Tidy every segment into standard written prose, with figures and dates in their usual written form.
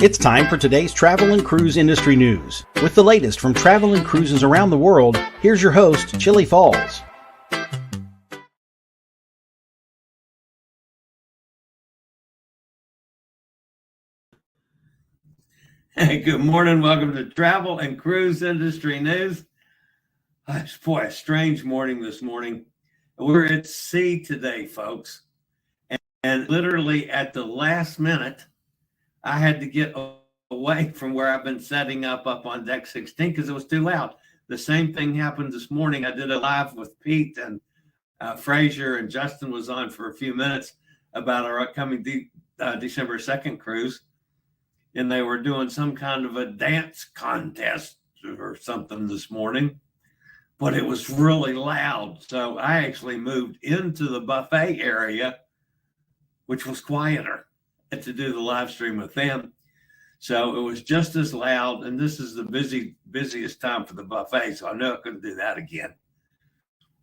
It's time for today's travel and cruise industry news. With the latest from travel and cruises around the world, here's your host, Chillie Falls. Hey, good morning. Welcome to Travel and Cruise Industry News. Boy, a strange morning this morning. We're at sea today, folks. And literally at the last minute, I had to get away from where I've been setting up on deck 16 because it was too loud. The same thing happened this morning. I did a live with Pete and Frazier, and Justin was on for a few minutes about our upcoming December 2nd cruise. And they were doing some kind of a dance contest or something this morning, but it was really loud. So I actually moved into the buffet area, which was quieter, to do the live stream with them. So it was just as loud, and this is the busiest time for the buffet, so I knew I couldn't do that again.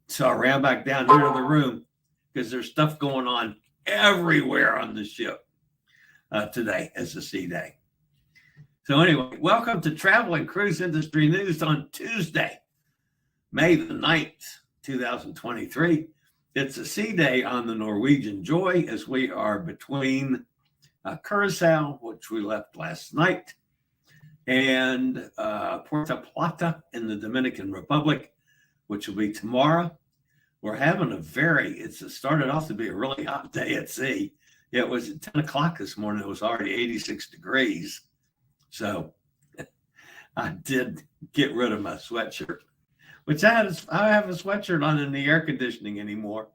So I ran back down here to the room because there's stuff going on everywhere on the ship today as a sea day. So anyway, welcome to Travel and Cruise Industry News on Tuesday, May the 9th, 2023. It's a sea day on the Norwegian Joy as we are between Curacao, which we left last night, and Puerto Plata in the Dominican Republic, which will be tomorrow. We're having it started off to be a really hot day at sea. It was at 10 o'clock this morning. It was already 86 degrees. So I did get rid of my sweatshirt, which I have a sweatshirt on in the air conditioning anymore,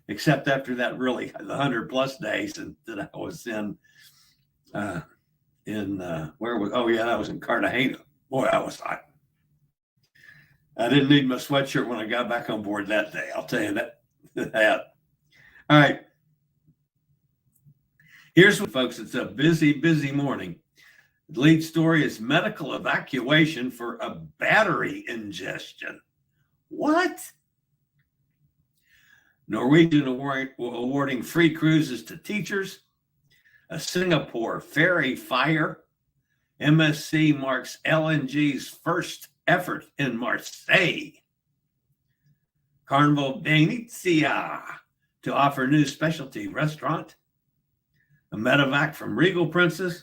except after that the 100+ days that I was in that was in Cartagena. Boy, I was hot. I didn't need my sweatshirt when I got back on board that day. I'll tell you that. All right. Here's what, folks. It's a busy morning. The lead story is medical evacuation for a battery ingestion. What? Norwegian awarding free cruises to teachers. A Singapore ferry fire. MSC marks LNG's first effort in Marseille. Carnival Venezia to offer new specialty restaurant. A Medevac from Regal Princess.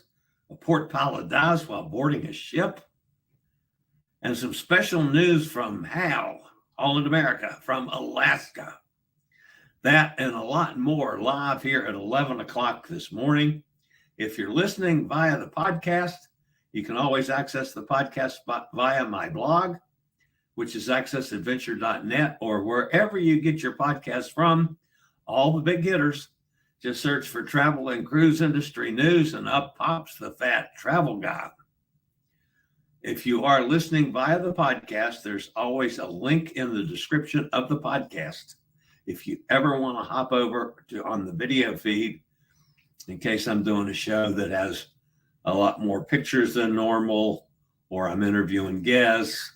A port pilot dies while boarding a ship. And some special news from HAL, Holland America, from Alaska. That and a lot more live here at 11 o'clock this morning. If you're listening via the podcast, you can always access the podcast via my blog, which is accessadventure.net, or wherever you get your podcasts from. All the big hitters. Just search for Travel and Cruise Industry News, and up pops the fat travel guy. If you are listening via the podcast, there's always a link in the description of the podcast. If you ever want to hop over on the video feed, in case I'm doing a show that has a lot more pictures than normal, or I'm interviewing guests,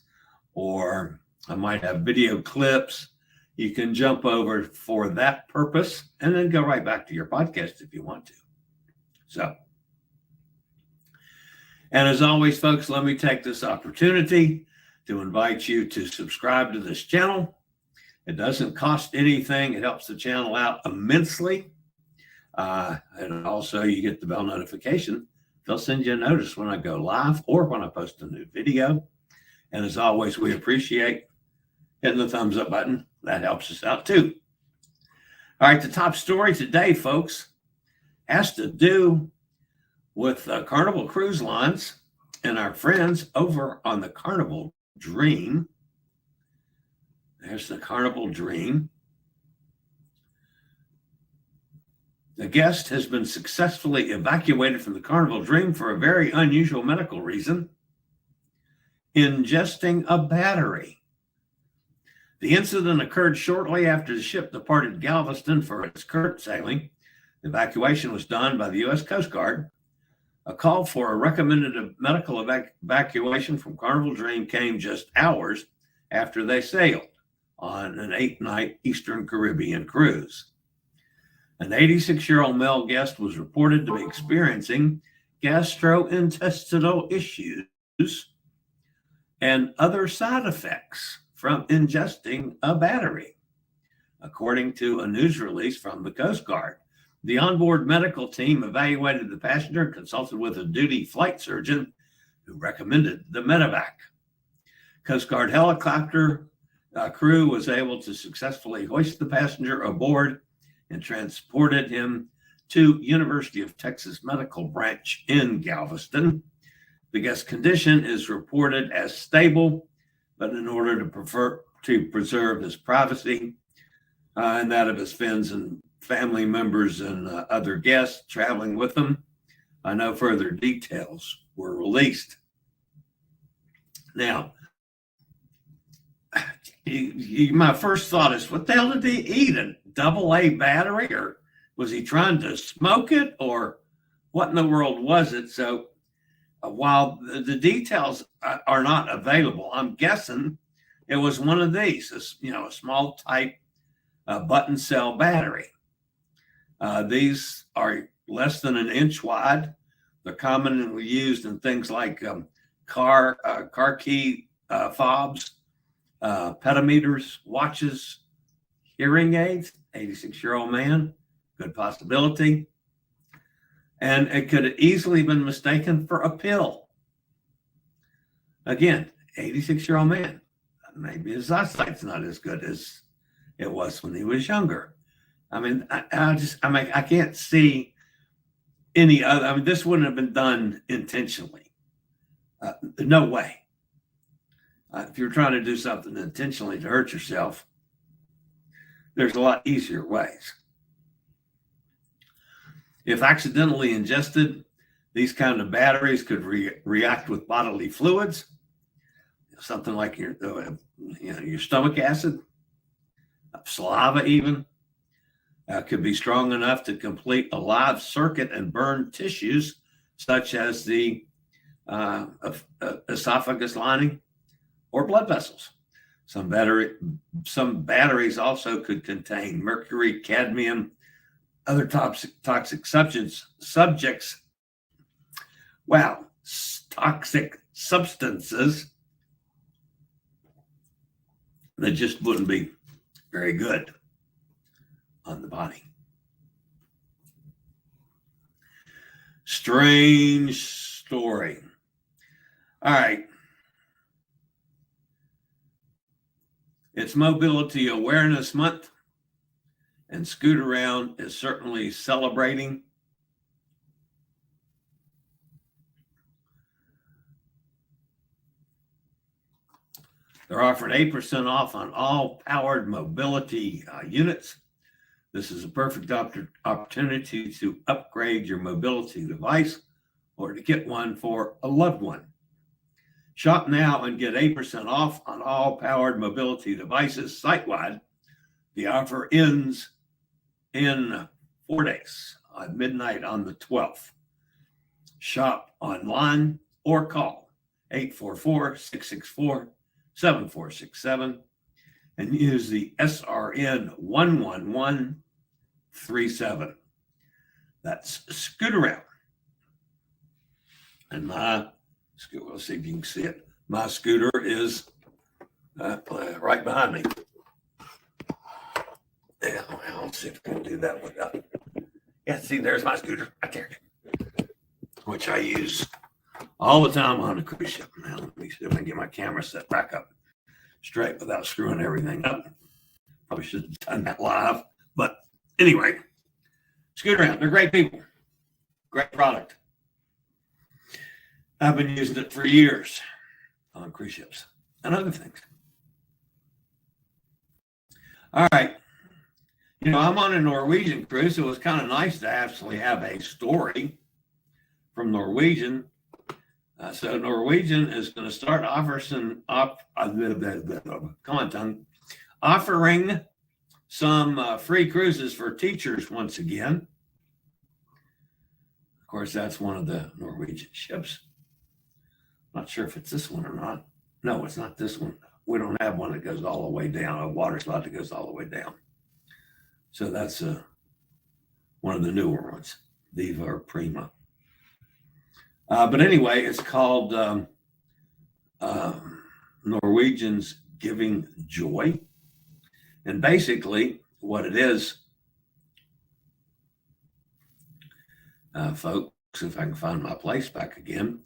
or I might have video clips, you can jump over for that purpose and then go right back to your podcast if you want to. So, and as always, folks, let me take this opportunity to invite you to subscribe to this channel. It doesn't cost anything. It helps the channel out immensely. And also you get the bell notification. They'll send you a notice when I go live or when I post a new video. And as always, we appreciate hitting the thumbs up button. That helps us out too. All right, the top story today, folks, has to do with Carnival Cruise Lines and our friends over on the Carnival Dream. There's the Carnival Dream. The guest has been successfully evacuated from the Carnival Dream for a very unusual medical reason: ingesting a battery. The incident occurred shortly after the ship departed Galveston for its current sailing. The evacuation was done by the U.S. Coast Guard. A call for a recommended medical evacuation from Carnival Dream came just hours after they sailed on an 8-night Eastern Caribbean cruise. An 86-year-old male guest was reported to be experiencing gastrointestinal issues, and other side effects from ingesting a battery, according to a news release from the Coast Guard. The onboard medical team evaluated the passenger and consulted with a duty flight surgeon who recommended the Medevac. Coast Guard helicopter crew was able to successfully hoist the passenger aboard and transported him to University of Texas Medical Branch in Galveston. The guest's condition is reported as stable, but in order to preserve his privacy and that of his friends and family members and other guests traveling with them, no further details were released. Now, my first thought is, what the hell did he eat? A AA battery? Or was he trying to smoke it? Or what in the world was it? So while the details are not available, I'm guessing it was one of these, a small type button cell battery. These are less than an inch wide. They're commonly used in things like car key fobs, pedometers, watches, hearing aids. 86-year-old man, good possibility. And it could have easily been mistaken for a pill. Again, 86-year-old man. Maybe his eyesight's not as good as it was when he was younger. I mean, I can't see any other. I mean, this wouldn't have been done intentionally. No way. If you're trying to do something intentionally to hurt yourself, there's a lot easier ways. If accidentally ingested, these kind of batteries could react with bodily fluids, something like your stomach acid, saliva even. Could be strong enough to complete a live circuit and burn tissues, such as the esophagus lining or blood vessels. Some batteries also could contain mercury, cadmium, other toxic subjects. Wow, toxic substances that just wouldn't be very good on the body. Strange story. All right. It's Mobility Awareness Month, and Scoot Around is certainly celebrating. They're offering 8% off on all powered mobility units. This is a perfect opportunity to upgrade your mobility device or to get one for a loved one. Shop now and get 8% off on all powered mobility devices site-wide. The offer ends in 4 days, on midnight on the 12th. Shop online or call 844-664-7467 and use the SRN 11137. That's Scoot Around. And my scooter, we'll see if you can see it. My scooter is right behind me. Yeah, I'll see if I can do that without. Yeah, see, there's my scooter right there, which I use all the time on a cruise ship. Now, let me see if I can get my camera set back up straight without screwing everything up. Probably should have done that live. But anyway, Scoot Around. They're great people. Great product. I've been using it for years on cruise ships and other things. All right. I'm on a Norwegian cruise. It was kind of nice to actually have a story from Norwegian. So Norwegian is going to start offering some free cruises for teachers once again. Of course, that's one of the Norwegian ships. Not sure if it's this one or not. No, it's not this one. We don't have one that goes all the way down, a water slide that goes all the way down. So that's one of the newer ones, Viva or Prima. But anyway, it's called Norwegians Giving Joy. And basically what it is, folks, if I can find my place back again,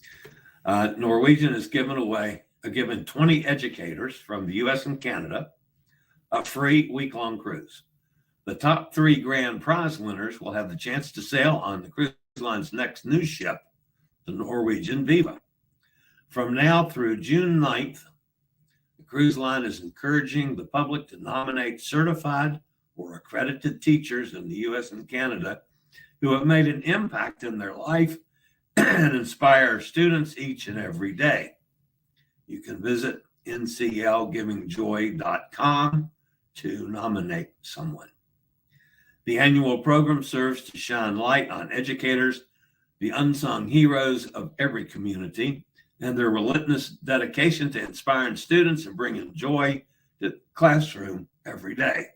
Norwegian has given 20 educators from the US and Canada a free week-long cruise. The top 3 grand prize winners will have the chance to sail on the cruise line's next new ship, the Norwegian Viva. From now through June 9th, the cruise line is encouraging the public to nominate certified or accredited teachers in the US and Canada who have made an impact in their life and inspire students each and every day. You can visit nclgivingjoy.com to nominate someone. The annual program serves to shine light on educators, the unsung heroes of every community, and their relentless dedication to inspiring students and bringing joy to the classroom every day.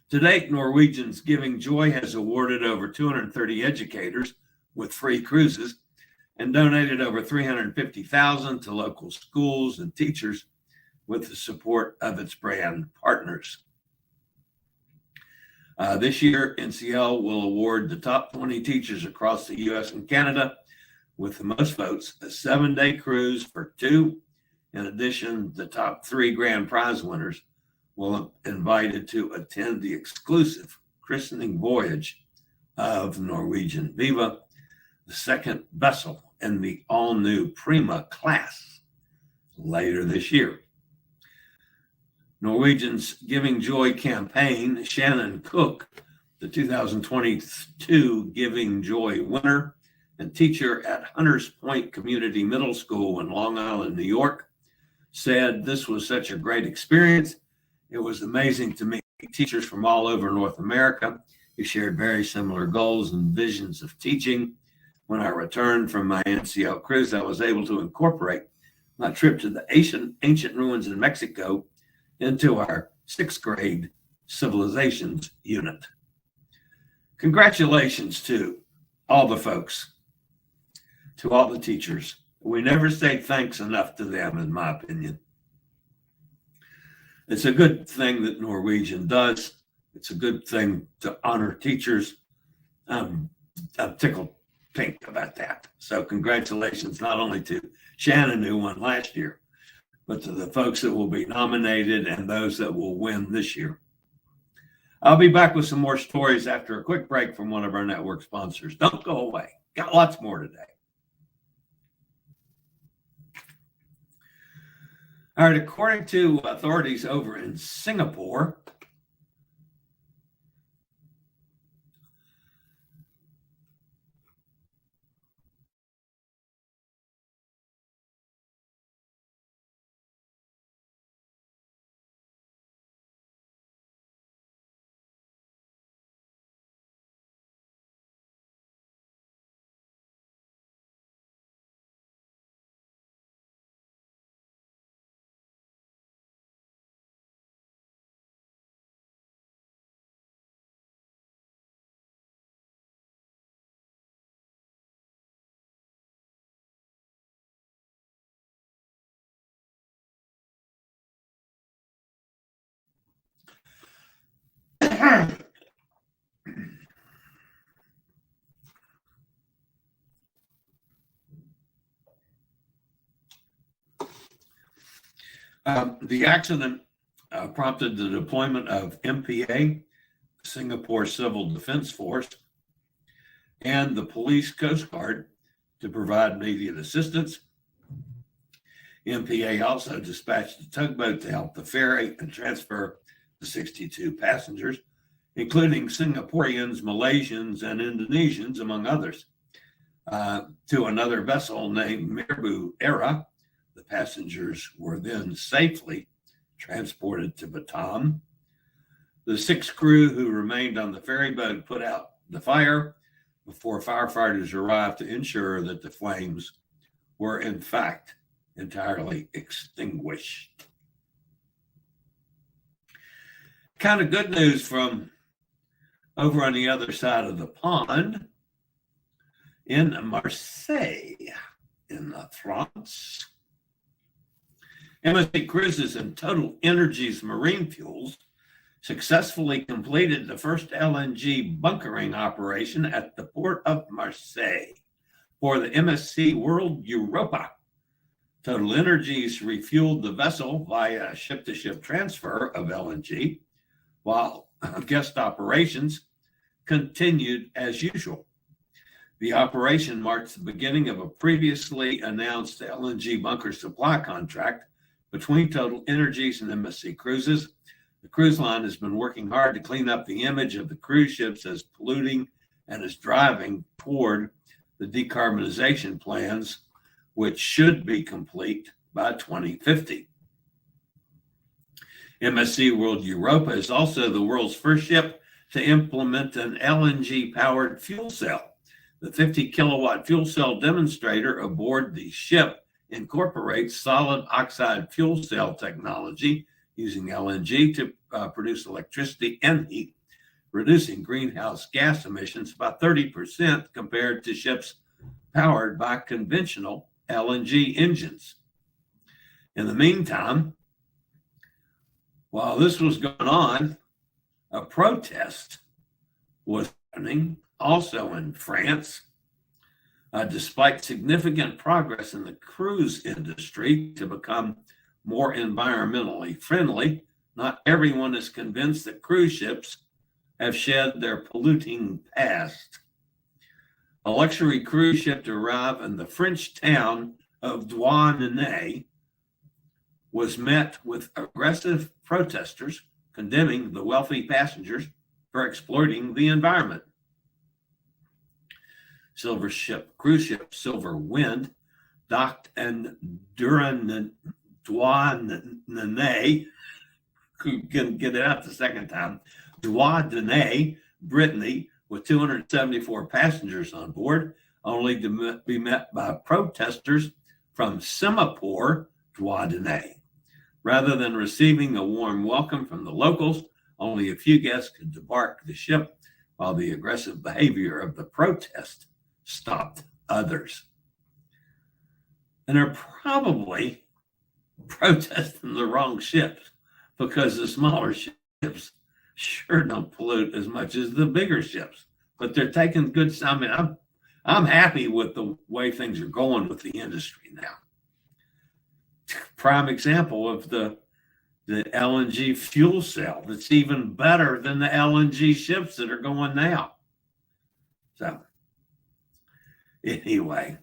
To date, Norwegian's Giving Joy has awarded over 230 educators with free cruises and donated over $350,000 to local schools and teachers with the support of its brand partners. This year, NCL will award the top 20 teachers across the US and Canada with the most votes a 7-day cruise for 2. In addition, the top 3 grand prize winners will be invited to attend the exclusive christening voyage of Norwegian Viva, the second vessel in the all-new Prima class, later this year. Norwegian's Giving Joy campaign, Shannon Cook, the 2022 Giving Joy winner and teacher at Hunters Point Community Middle School in Long Island, New York, said this was such a great experience. It was amazing to meet teachers from all over North America who shared very similar goals and visions of teaching. When I returned from my NCL cruise, I was able to incorporate my trip to the ancient ruins in Mexico into our 6th grade civilizations unit. Congratulations to all the folks, to all the teachers. We never say thanks enough to them, in my opinion. It's a good thing that Norwegian does. It's a good thing to honor teachers. I'm tickled pink about that. So congratulations not only to Shannon, who won last year, but to the folks that will be nominated and those that will win this year. I'll be back with some more stories after a quick break from one of our network sponsors. Don't go away. Got lots more today. All right, according to authorities over in Singapore, the accident prompted the deployment of MPA, Singapore Civil Defense Force, and the police Coast Guard to provide immediate assistance. MPA also dispatched a tugboat to help the ferry and transfer the 62 passengers, including Singaporeans, Malaysians, and Indonesians, among others, to another vessel named Mirbu Era. The passengers were then safely transported to Batam. The 6 crew who remained on the ferry boat put out the fire before firefighters arrived to ensure that the flames were in fact entirely extinguished. Kind of good news from over on the other side of the pond. in Marseille in France. MSC Cruises and Total Energies Marine Fuels successfully completed the first LNG bunkering operation at the port of Marseille for the MSC World Europa. Total Energies refueled the vessel via ship-to-ship transfer of LNG, while guest operations continued as usual. The operation marks the beginning of a previously announced LNG bunker supply contract between Total Energies and MSC Cruises. The cruise line has been working hard to clean up the image of the cruise ships as polluting and is driving toward the decarbonization plans, which should be complete by 2050. MSC World Europa is also the world's first ship to implement an LNG-powered fuel cell. The 50-kilowatt fuel cell demonstrator aboard the ship incorporates solid oxide fuel cell technology using LNG to produce electricity and heat, reducing greenhouse gas emissions by 30% compared to ships powered by conventional LNG engines. In the meantime, while this was going on, a protest was happening also in France. Despite significant progress in the cruise industry to become more environmentally friendly, not everyone is convinced that cruise ships have shed their polluting past. A luxury cruise ship to arrive in the French town of Douarnenez was met with aggressive protesters condemning the wealthy passengers for exploiting the environment. Cruise ship Silver Wind docked in Douarnenez, can get it out the second time, Douarnenez, Brittany, with 274 passengers on board, only to be met by protesters from Semaphore, Douarnenez. Rather than receiving a warm welcome from the locals, only a few guests could debark the ship, while the aggressive behavior of the protest stopped others. And they're probably protesting the wrong ships, because the smaller ships sure don't pollute as much as the bigger ships. But they're taking good. I mean, I'm happy with the way things are going with the industry now. Prime example of the LNG fuel cell that's even better than the LNG ships that are going now. So anyway,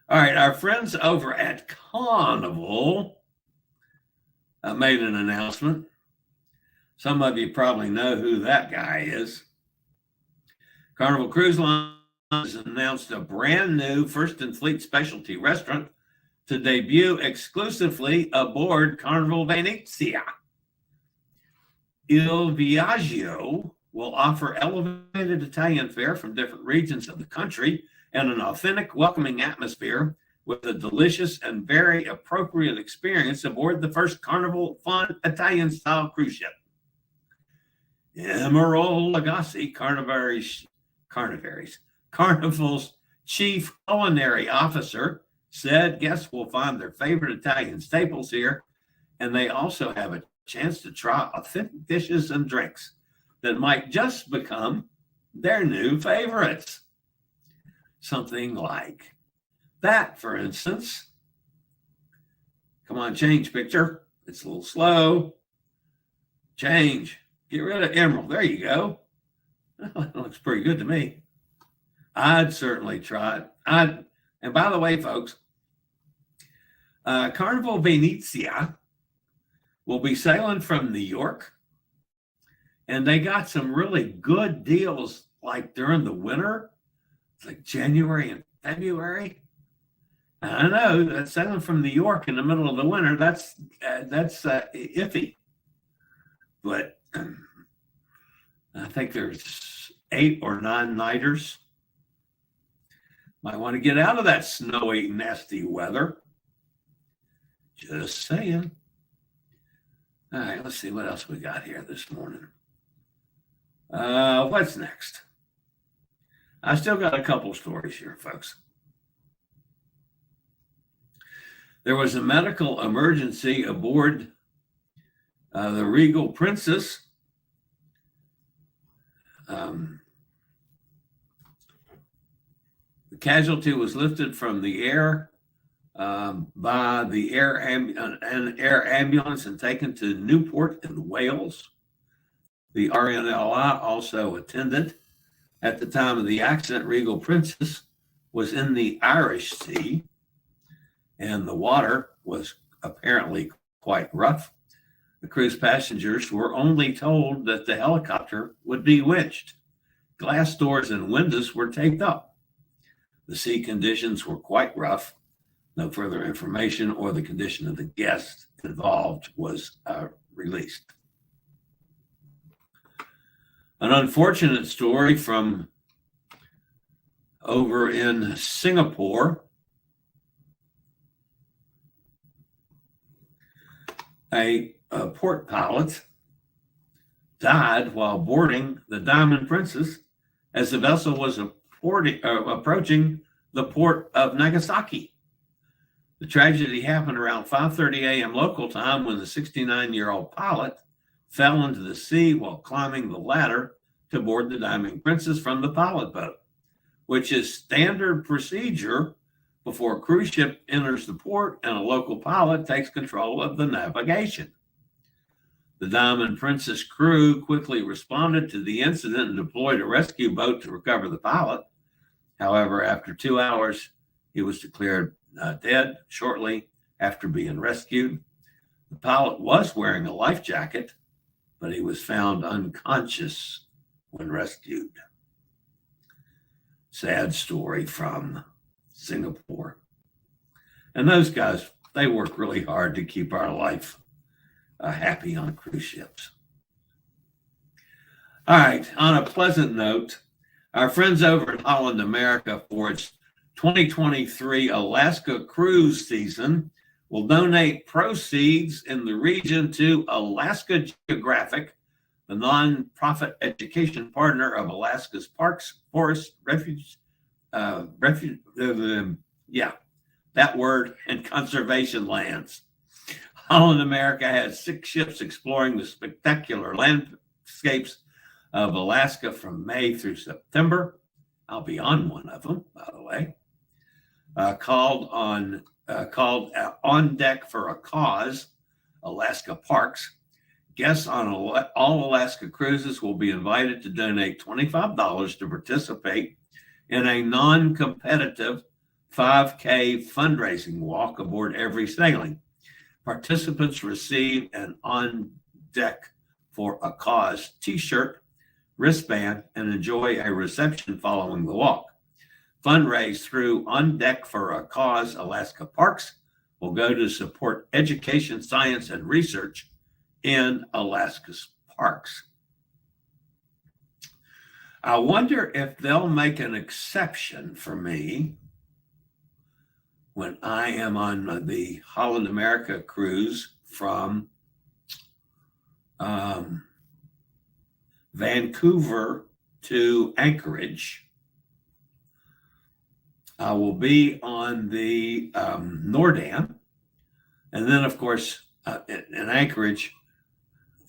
all right, our friends over at Carnival made an announcement. Some of you probably know who that guy is. Carnival Cruise Line has announced a brand new First and Fleet specialty restaurant to debut exclusively aboard Carnival Venezia. Il Viaggio will offer elevated Italian fare from different regions of the country and an authentic, welcoming atmosphere with a delicious and very appropriate experience aboard the first Carnival Fun Italian-style cruise ship. Emerald Lagasse, Carnival's chief culinary officer, said guests will find their favorite Italian staples here, and they also have a chance to try authentic dishes and drinks that might just become their new favorites. Something like that, for instance. Come on, change picture. It's a little slow. Change. Get rid of Emerald. There you go. Well, that looks pretty good to me. I'd certainly try it. And by the way, folks, Carnival Venezia will be sailing from New York, and they got some really good deals like during the winter. It's like January and February. I know that sailing from New York in the middle of the winter, that's iffy. But I think there's 8 or 9 nighters. Might want to get out of that snowy, nasty weather. Just saying. All right, let's see what else we got here this morning. What's next? I still got a couple stories here, folks. There was a medical emergency aboard the Regal Princess. The casualty was lifted from the air by the air ambulance and taken to Newport in Wales. The RNLI also attended. At the time of the accident, Regal Princess was in the Irish Sea, and the water was apparently quite rough. The cruise passengers were only told that the helicopter would be winched. Glass doors and windows were taped up. The sea conditions were quite rough. No further information or the condition of the guests involved was released. An unfortunate story from over in Singapore. A port pilot died while boarding the Diamond Princess as the vessel was approaching the port of Nagasaki. The tragedy happened around 5:30 a.m. local time when the 69-year-old pilot fell into the sea while climbing the ladder to board the Diamond Princess from the pilot boat, which is standard procedure before a cruise ship enters the port and a local pilot takes control of the navigation. The Diamond Princess crew quickly responded to the incident and deployed a rescue boat to recover the pilot. However, after 2 hours, he was declared dead shortly after being rescued. The pilot was wearing a life jacket, but he was found unconscious when rescued. Sad story from Singapore. And those guys, they work really hard to keep our life happy on cruise ships. All right, on a pleasant note, our friends over at Holland America for its 2023 Alaska cruise season will donate proceeds in the region to Alaska Geographic, the nonprofit education partner of Alaska's parks, forests, and conservation lands. Holland America has 6 ships exploring the spectacular landscapes of Alaska from May through September. I'll be on one of them, by the way. Called On Deck for a Cause, Alaska Parks. Guests on all Alaska cruises will be invited to donate $25 to participate in a non-competitive 5K fundraising walk aboard every sailing. Participants receive an On Deck for a Cause t-shirt, wristband, and enjoy a reception following the walk. Fundraised through On Deck for a Cause Alaska Parks will go to support education, science, and research in Alaska's parks. I wonder if they'll make an exception for me when I am on the Holland America cruise from Vancouver to Anchorage. I will be on the Nordan. And then, of course, in Anchorage,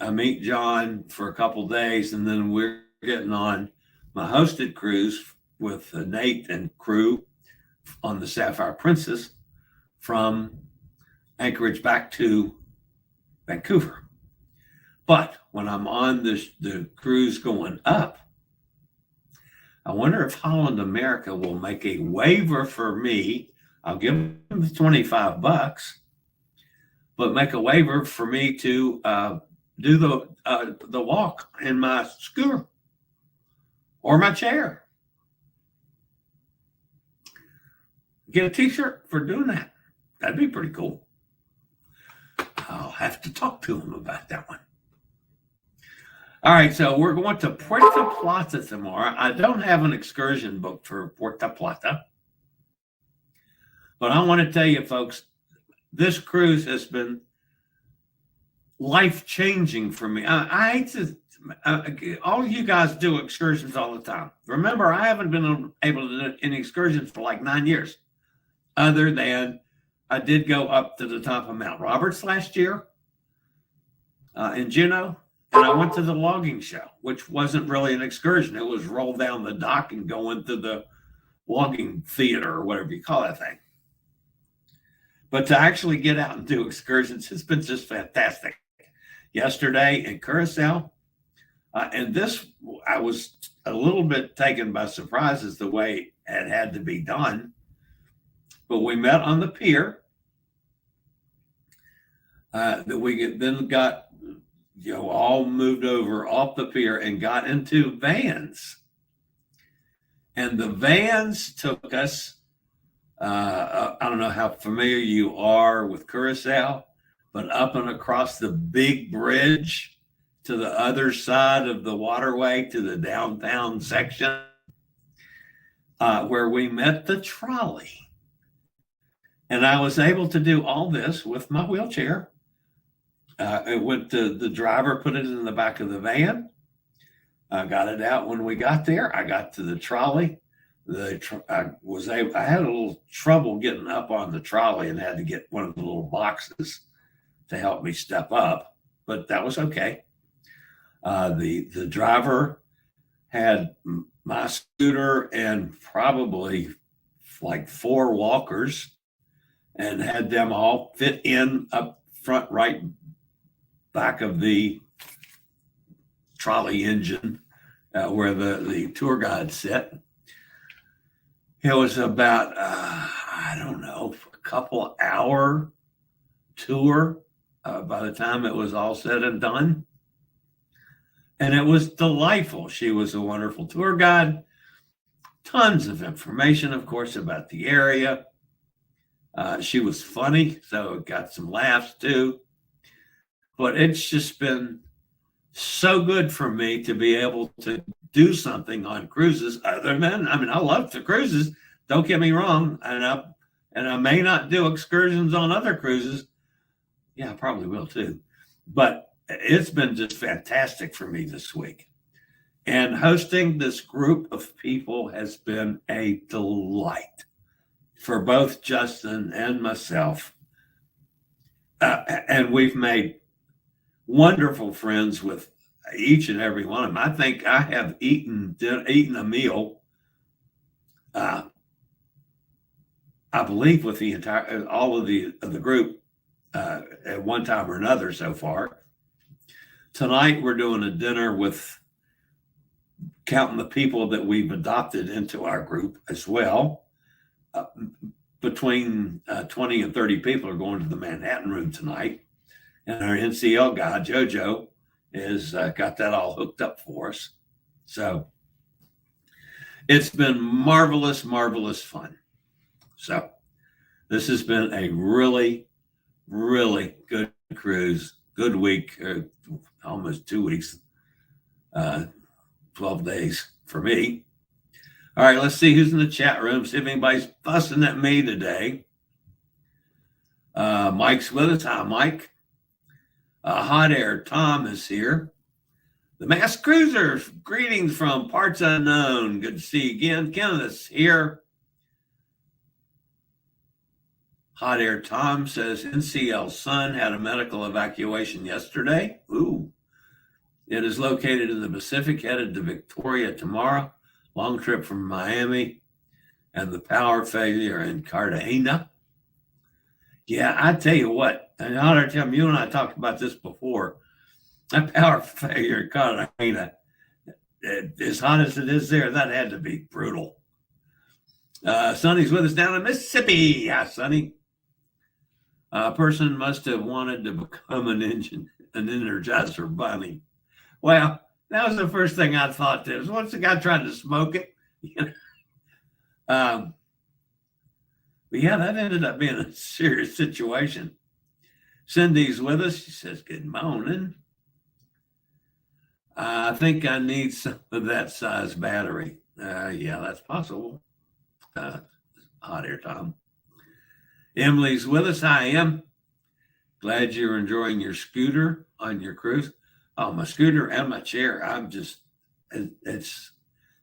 I meet John for a couple days, and then we're getting on my hosted cruise with Nate and crew on the Sapphire Princess from Anchorage back to Vancouver. But when I'm on the cruise going up, I wonder if Holland America will make a waiver for me. I'll give them the $25, but make a waiver for me to do the walk in my scooter or my chair. Get a t-shirt for doing that. That'd be pretty cool. I'll have to talk to him about that one. All right, so we're going to Puerto Plata tomorrow. I don't have an excursion booked for Puerto Plata, but I want to tell you, folks, this cruise has been life-changing for me. I hate to all of you guys do excursions all the time. Remember, I haven't been able to do any excursions for like 9 years, other than I did go up to the top of Mount Roberts last year in Juneau, and I went to the logging show, which wasn't really an excursion. It was roll down the dock and go into the logging theater or whatever you call that thing. But to actually get out and do excursions has been just fantastic. Yesterday in Curacao, and this, I was a little bit taken by surprise as the way it had to be done. But we met on the pier. That we then got, all moved over off the pier and got into vans. And the vans took us, I don't know how familiar you are with Curacao, but up and across the big bridge to the other side of the waterway to the downtown section, where we met the trolley. And I was able to do all this with my wheelchair. The driver put it in the back of the van. I got it out when we got there. I got to the trolley. I had a little trouble getting up on the trolley and had to get one of the little boxes to help me step up, but that was okay. The driver had my scooter and probably like 4 walkers, and had them all fit in up front, right back of the trolley engine, where the tour guide sat. It was about, I don't know, a couple hour tour by the time it was all said and done. And it was delightful. She was a wonderful tour guide. Tons of information, of course, about the area. She was funny, so it got some laughs too. But it's just been so good for me to be able to do something on cruises other than, I love the cruises, don't get me wrong. And I may not do excursions on other cruises. Yeah, I probably will too. But it's been just fantastic for me this week. And hosting this group of people has been a delight for both Justin and myself. And we've made wonderful friends with each and every one of them. I think I have eaten a meal, I believe, with all of the group at one time or another so far. Tonight we're doing a dinner with, counting the people that we've adopted into our group as well. Between 20 and 30 people are going to the Manhattan room tonight. And our NCL guy, JoJo, has got that all hooked up for us. So it's been marvelous, marvelous fun. So this has been a really, really good cruise, good week, almost 2 weeks, 12 days for me. All right, let's see who's in the chat room, see if anybody's fussing at me today. Mike's with us. Hi, Mike. Hot Air Tom is here. The Masked Cruisers, greetings from parts unknown. Good to see you again. Kenneth's here. Hot Air Tom says NCL's son had a medical evacuation yesterday. Ooh. It is located in the Pacific, headed to Victoria tomorrow. Long trip from Miami, and the power failure in Cartagena. Yeah, I tell you what, and Hot Air Tom, you and I talked about this before. That power failure in Cartagena, as hot as it is there, that had to be brutal. Sonny's with us down in Mississippi. Hi, Sonny. A person must have wanted to become an Energizer bunny. Well, that was the first thing I thought. What's the guy trying to smoke it? But yeah, that ended up being a serious situation. Cindy's with us. She says, good morning. I think I need some of that size battery. Yeah, that's possible. Hot Air Tom. Emily's with us. Hi, Em. Glad you're enjoying your scooter on your cruise. Oh, my scooter and my chair. It's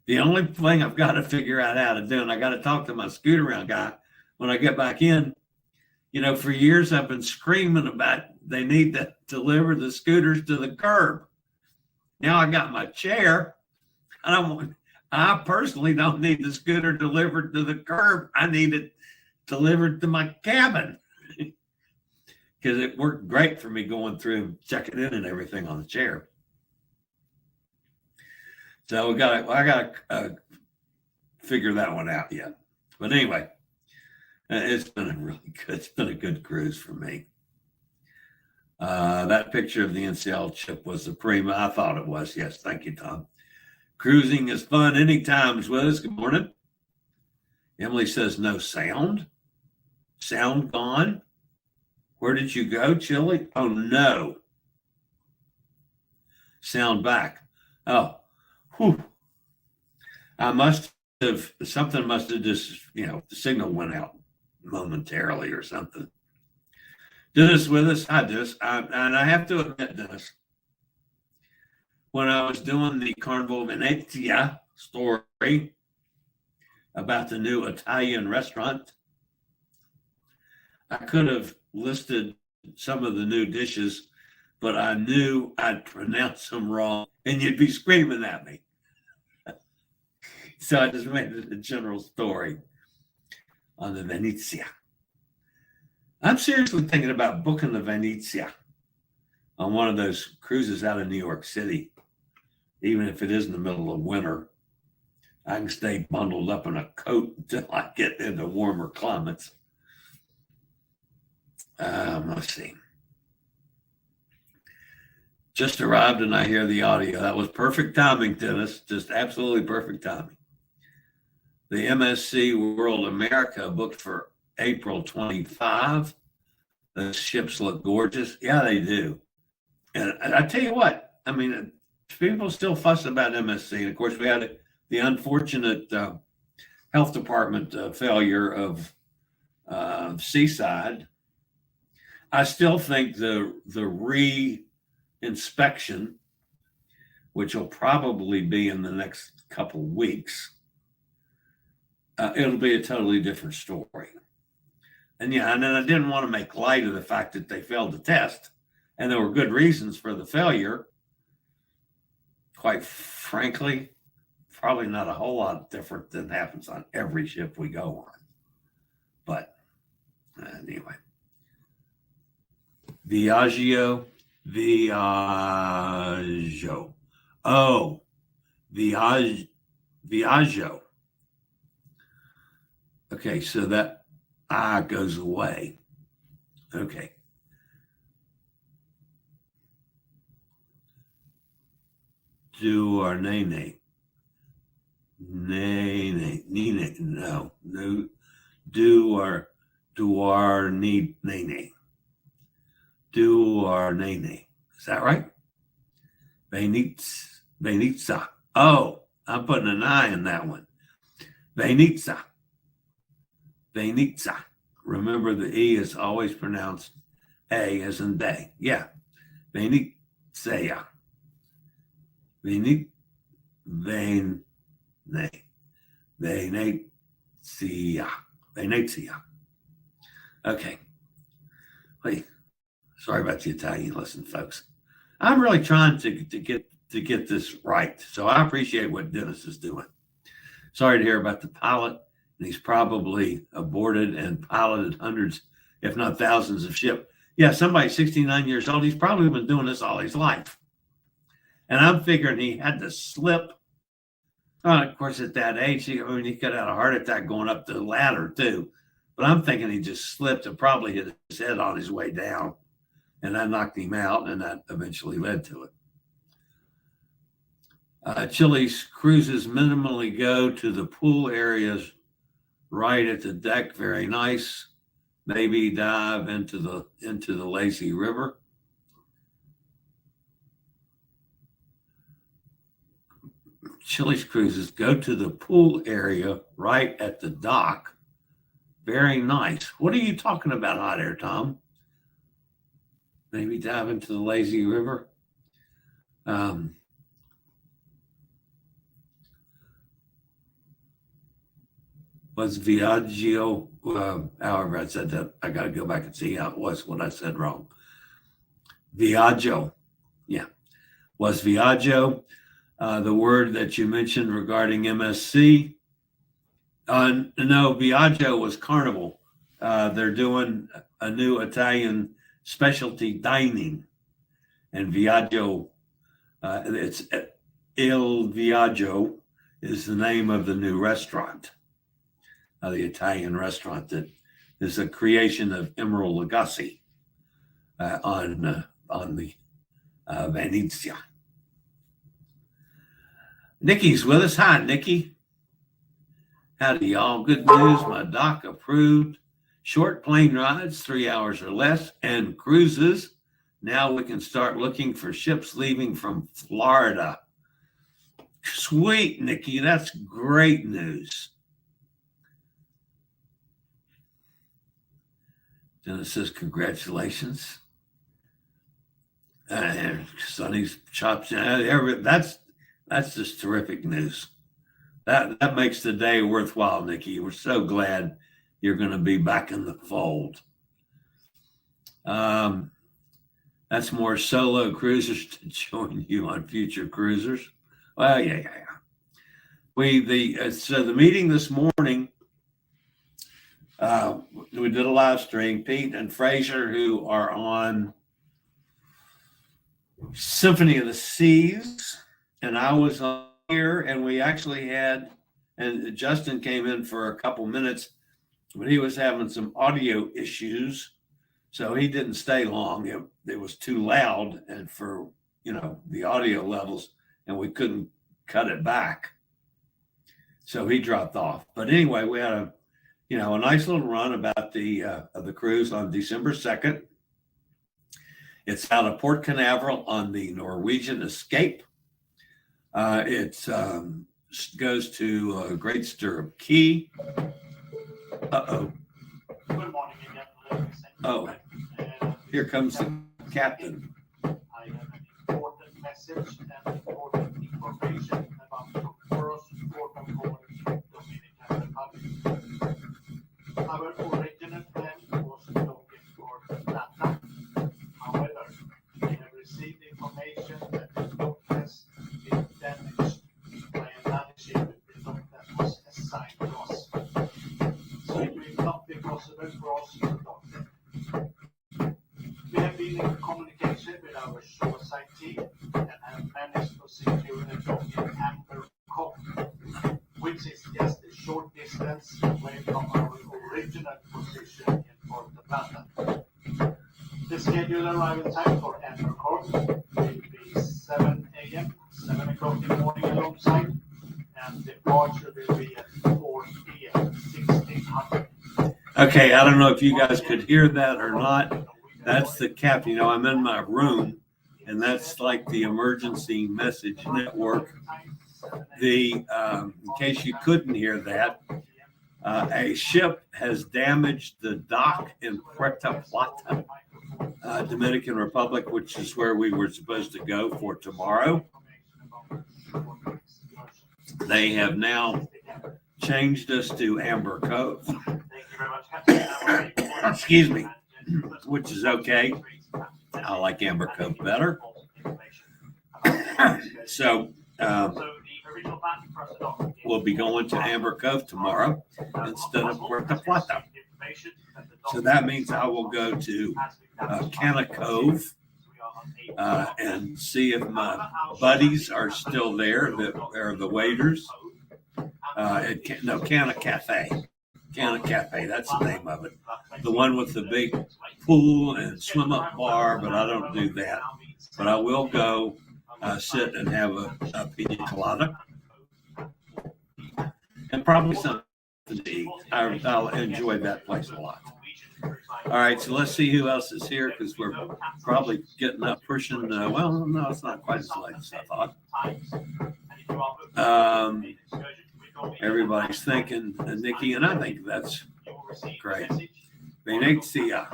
the only thing I've got to figure out how to do. And I got to talk to my scooter around guy when I get back in. You know, for years I've been screaming about they need to deliver the scooters to the curb. Now I got my chair. I personally don't need the scooter delivered to the curb. I need it delivered to my cabin because it worked great for me going through and checking in and everything on the chair. So I got to figure that one out yet. But anyway, it's been a good cruise for me. That picture of the NCL ship was the prima. I thought it was. Yes. Thank you, Tom. Cruising is fun anytime. With us. Good morning. Emily says no sound. Sound gone. Where did you go, Chillie? Oh, no. Sound back. Oh, whew. Something must have just, the signal went out momentarily or something. Dennis with us. Hi, Dennis. And I have to admit, Dennis, when I was doing the Carnival Venezia story about the new Italian restaurant, I could have listed some of the new dishes, but I knew I'd pronounce them wrong and you'd be screaming at me. So I just made it a general story on the Venezia. I'm seriously thinking about booking the Venezia on one of those cruises out of New York City, even if it is in the middle of winter. I can stay bundled up in a coat until I get into warmer climates. Let's see. Just arrived and I hear the audio. That was perfect timing, Dennis. Just absolutely perfect timing. The MSC World America booked for April 25. The ships look gorgeous. Yeah, they do. And I tell you what, I mean, people still fuss about MSC. And of course, we had the unfortunate health department failure of Seaside. I still think the re-inspection, which will probably be in the next couple weeks, it'll be a totally different story. And yeah, and then I didn't want to make light of the fact that they failed the test, and there were good reasons for the failure. Quite frankly, probably not a whole lot different than happens on every ship we go on. But anyway. Viaggio. Oh, Viaggio. Okay, so that I goes away. Okay. Do or nene. Nene. No. Do or need nene. Do or nene. Is that right? Venezia. Oh, I'm putting an I in that one. Venezia. Venezia. Remember, the E is always pronounced A as in they. Yeah. Venezia. Venezia. Okay. Wait. Sorry about the Italian lesson, folks. I'm really trying to get this right. So I appreciate what Dennis is doing. Sorry to hear about the pilot. He's probably aborted and piloted hundreds, if not thousands of ships. Yeah, somebody 69 years old, he's probably been doing this all his life. And I'm figuring he had to slip. Of course, at that age, he could have had a heart attack going up the ladder too. But I'm thinking he just slipped and probably hit his head on his way down. And that knocked him out, and that eventually led to it. Chillie's cruises minimally go to the pool areas right at the deck. Very nice. Maybe dive into the lazy river. Chillie's cruises go to the pool area right at the dock. Very nice. What are you talking about, Hot Air Tom? Maybe dive into the lazy river. Was Viaggio, however I said that, I got to go back and see how it was when I said wrong. Viaggio, yeah, was Viaggio the word that you mentioned regarding MSC? No, Viaggio was Carnival. They're doing a new Italian specialty dining, and Viaggio, it's Il Viaggio is the name of the new restaurant. The Italian restaurant that is a creation of Emeril Lagasse on the Venezia. Nikki's with us. Hi, Nikki. Howdy, y'all. Good news. My doc approved short plane rides, 3 hours or less, and cruises. Now we can start looking for ships leaving from Florida. Sweet, Nikki. That's great news. Dennis says, congratulations. Sonny's chops. That's just terrific news. That makes the day worthwhile, Nikki. We're so glad you're going to be back in the fold. That's more solo cruisers to join you on future cruisers. Well, yeah. So the meeting this morning, we did a live stream. Pete and Fraser, who are on Symphony of the Seas, and I was on here, and we actually had, and Justin came in for a couple minutes, but he was having some audio issues, so he didn't stay long. It was too loud, and for the audio levels, and we couldn't cut it back, so he dropped off. But anyway, we had a nice little run about the cruise on December 2nd. It's out of Port Canaveral on the Norwegian Escape. It goes to Great Stirrup Key. Uh-oh. Good morning again. Oh, here comes the captain. I have an important message and important information about the first port of call in Dominican Republic. Our original plan was looking for Plata. However, we have received information that the dock has been damaged by another ship with the dock that was assigned to us. So it will not be possible for us to dock them. We have been in communication with our shoreside team and have managed to secure a dock in Amber Cove, which is just a short distance away from our original position in Puerto Plata. The scheduled arrival time for Amber Cove will be 7 a.m., 7 o'clock in the morning alongside, and departure will be at 4 p.m., 1600. Okay, I don't know if you guys could hear that or not. That's the captain. I'm in my room, and that's like the emergency message network. In case you couldn't hear that, a ship has damaged the dock in Puerto Plata, Dominican Republic, which is where we were supposed to go for tomorrow. They have now changed us to Amber Cove. Excuse me, which is okay. I like Amber Cove better. So we'll be going to Amber Cove tomorrow instead of Puerto Plata. So that means I will go to Canna Cove and see if my buddies are still there, that are the waiters. Canna Cafe. Canna Cafe, that's the name of it. The one with the big pool and swim up bar, but I don't do that. But I will go sit and have a pina colada and probably something to eat. I'll enjoy that place a lot. All right, so let's see who else is here, because we're probably getting up pushing. Well, no, it's not quite as late as I thought. Everybody's thinking Nikki, and I think that's great. Venezia.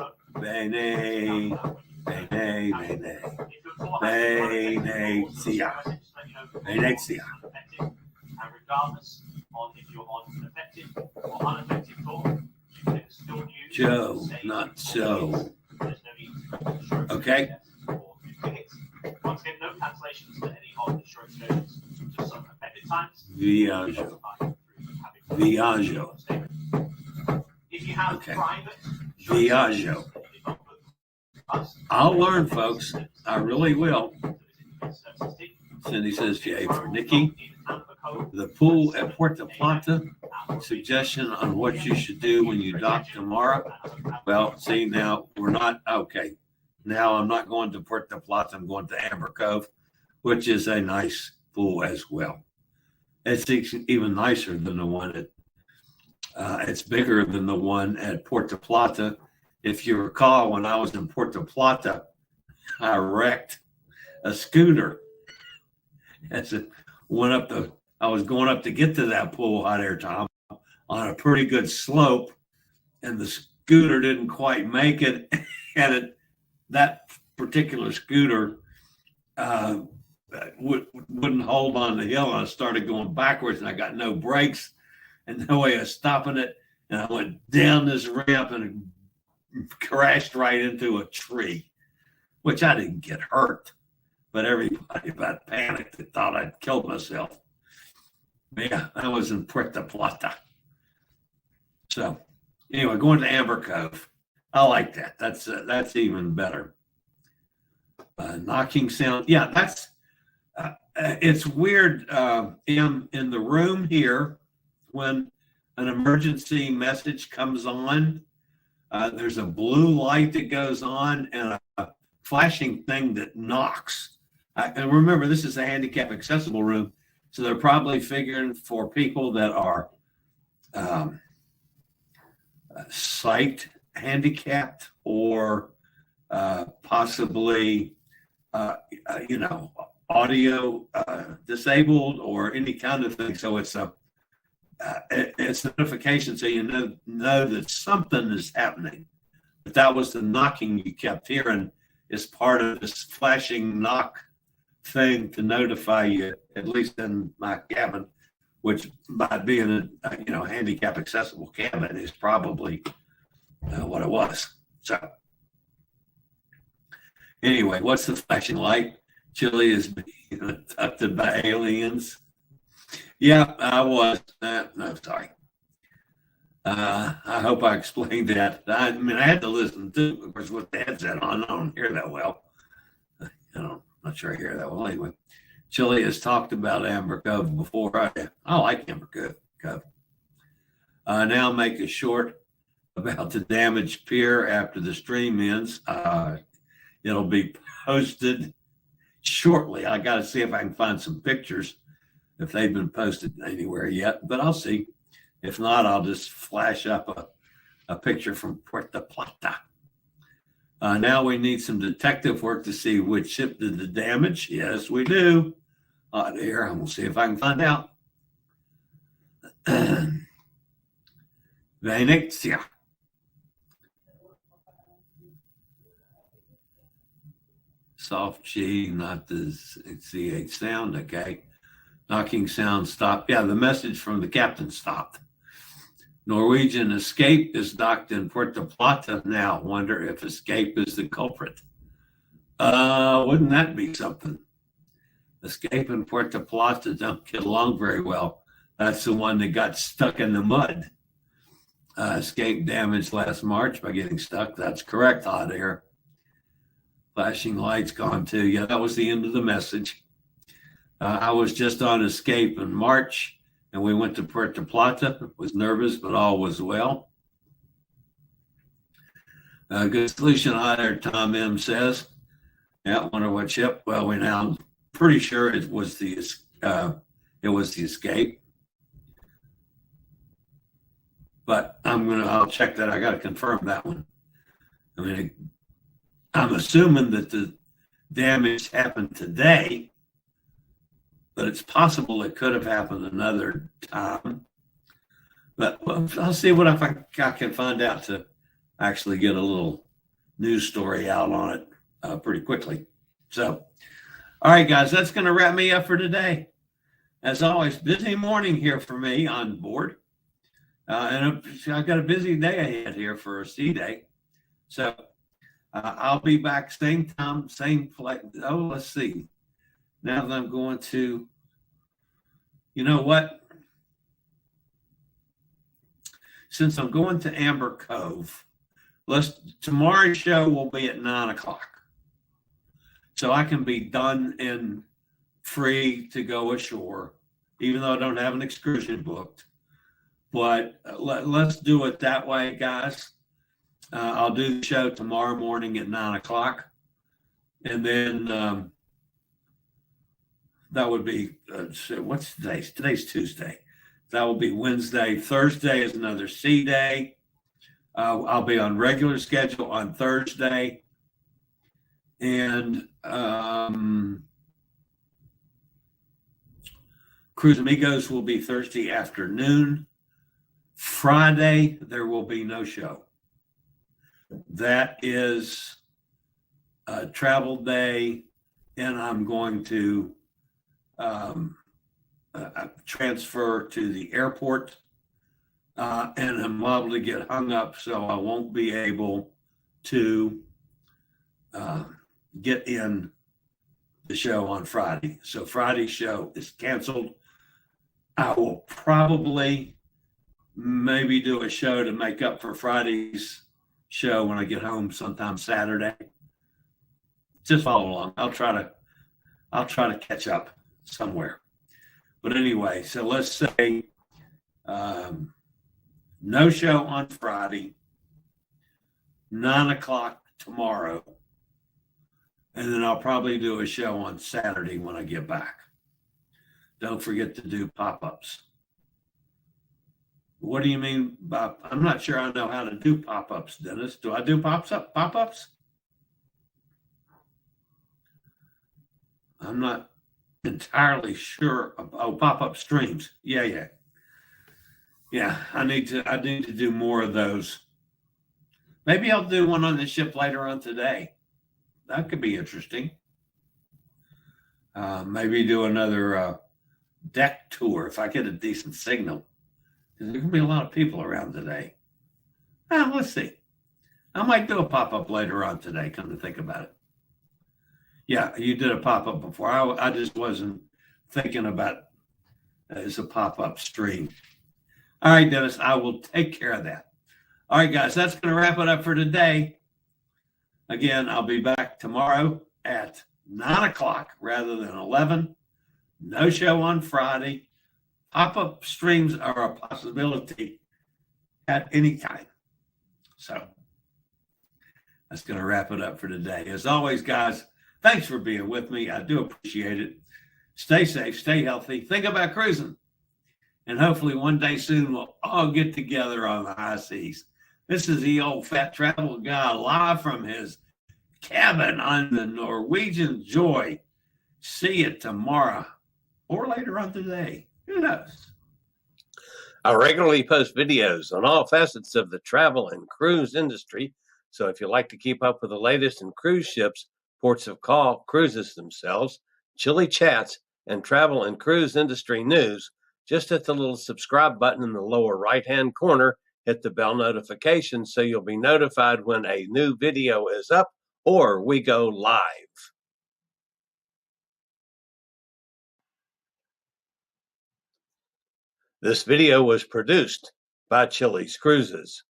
Venezia. And regardless on if you're on an affected or unaffected tour, you can still use Joe, not Joe. There's no need to Okay. Once again, no cancellations for any of the short excursions. Just some affected times. Viaggio. If you have Okay. private Viaggio. I'll learn, folks. I really will. Cindy says, Jay, for Nikki, the pool at Puerto Plata, suggestion on what you should do when you dock tomorrow. Well, see, now we're not, okay. Now I'm not going to Puerto Plata, I'm going to Amber Cove, which is a nice pool as well. It's even nicer than the one at, it's bigger than the one at Puerto Plata. If you recall, when I was in Puerto Plata, I wrecked a scooter. As it went up I was going up to get to that pool hot air, Tom, on a pretty good slope, and the scooter didn't quite make it. And that particular scooter wouldn't hold on the hill. And I started going backwards, and I got no brakes and no way of stopping it. And I went down this ramp and crashed right into a tree, which I didn't get hurt, but everybody about panicked and thought I'd killed myself. But yeah, I was in Puerto Plata. So anyway, going to Amber Cove. I like that. That's even better. Knocking sound. Yeah, that's, it's weird. In the room here, when an emergency message comes on, there's a blue light that goes on and a flashing thing that knocks. And remember, this is a handicap accessible room, so they're probably figuring for people that are sight handicapped or possibly, audio disabled or any kind of thing. So it's it's notification, so you know that something is happening. But that was the knocking you kept hearing is part of this flashing knock thing to notify you, at least in my cabin, which by being a handicap accessible cabin is probably what it was. So anyway, what's the flashing light? Chillie is being abducted by aliens. Yeah, I was. No, sorry. I hope I explained that. I mean, I had to listen to, of course, with the headset on. I don't hear that well. I'm not sure I hear that well. Anyway, Chillie has talked about Amber Cove before. I like Amber Cove. Now make a short about the damaged pier after the stream ends. It'll be posted shortly. I got to see if I can find some pictures if they've been posted anywhere yet, but I'll see. If not, I'll just flash up a picture from Puerto Plata. Now we need some detective work to see which ship did the damage. Yes, we do. Here, I'm going to see if I can find out. Venezia. Soft G, not the CH sound. Okay. Knocking sound stopped. Yeah, the message from the captain stopped. Norwegian Escape is docked in Puerto Plata now. Wonder if Escape is the culprit. Wouldn't that be something? Escape and Puerto Plata don't get along very well. That's the one that got stuck in the mud. Escape damaged last March by getting stuck. That's correct, hot air. Flashing lights gone too. Yeah, that was the end of the message. I was just on Escape in March, and we went to Puerto Plata. Was nervous, but all was well. Good solution, hot air, Tom M says. Yeah, wonder what ship. Well, we're now pretty sure it was the Escape. But I'll check that. I got to confirm that one. I mean, I'm assuming that the damage happened today, but it's possible it could have happened another time. But I'll see what I can find out to actually get a little news story out on it. pretty quickly. So, all right, guys, that's going to wrap me up for today. As always, busy morning here for me on board. And I've got a busy day ahead here for a sea day. So I'll be back same time, same place. Oh, let's see. Now that I'm going to, you know what? Since I'm going to Amber Cove, tomorrow's show will be at 9 o'clock. So I can be done and free to go ashore, even though I don't have an excursion booked. But let's do it that way, guys. I'll do the show tomorrow morning at 9 o'clock. And then that would be, what's today? Today's Tuesday. That will be Wednesday. Thursday is another sea day. I'll be on regular schedule on Thursday. And Cruise Amigos will be Thursday afternoon. Friday, there will be no show. That is a travel day, and I'm going to transfer to the airport, and I'm liable to get hung up, so I won't be able to get in the show on Friday. So Friday's show is canceled. I will probably maybe do a show to make up for Friday's show when I get home sometime Saturday. Just follow along. I'll try to catch up somewhere. But anyway, so let's say no show on Friday, 9 o'clock tomorrow, and then I'll probably do a show on Saturday when I get back. Don't forget to do pop-ups. What do you mean by, I'm not sure I know how to do pop-ups, Dennis. Do I do pop-ups? I'm not entirely sure. Pop-up streams. Yeah. I need to do more of those. Maybe I'll do one on the ship later on today. That could be interesting. Maybe do another deck tour if I get a decent signal. There's going to be a lot of people around today. Let's see. I might do a pop-up later on today, come to think about it. Yeah, you did a pop-up before. I just wasn't thinking about it as a pop-up stream. All right, Dennis, I will take care of that. All right, guys, that's going to wrap it up for today. Again, I'll be back tomorrow at 9 o'clock rather than 11. No show on Friday. Pop-up streams are a possibility at any time. So that's going to wrap it up for today. As always, guys, thanks for being with me. I do appreciate it. Stay safe, stay healthy, think about cruising. And hopefully one day soon we'll all get together on the high seas. This is the old fat travel guy live from his cabin on the Norwegian Joy. See you tomorrow or later on today. Who knows? I regularly post videos on all facets of the travel and cruise industry. So if you like to keep up with the latest in cruise ships, ports of call, cruises themselves, Chillie chats, and travel and cruise industry news, just hit the little subscribe button in the lower right-hand corner. Hit the bell notification so you'll be notified when a new video is up or we go live. This video was produced by Chillie's Cruises.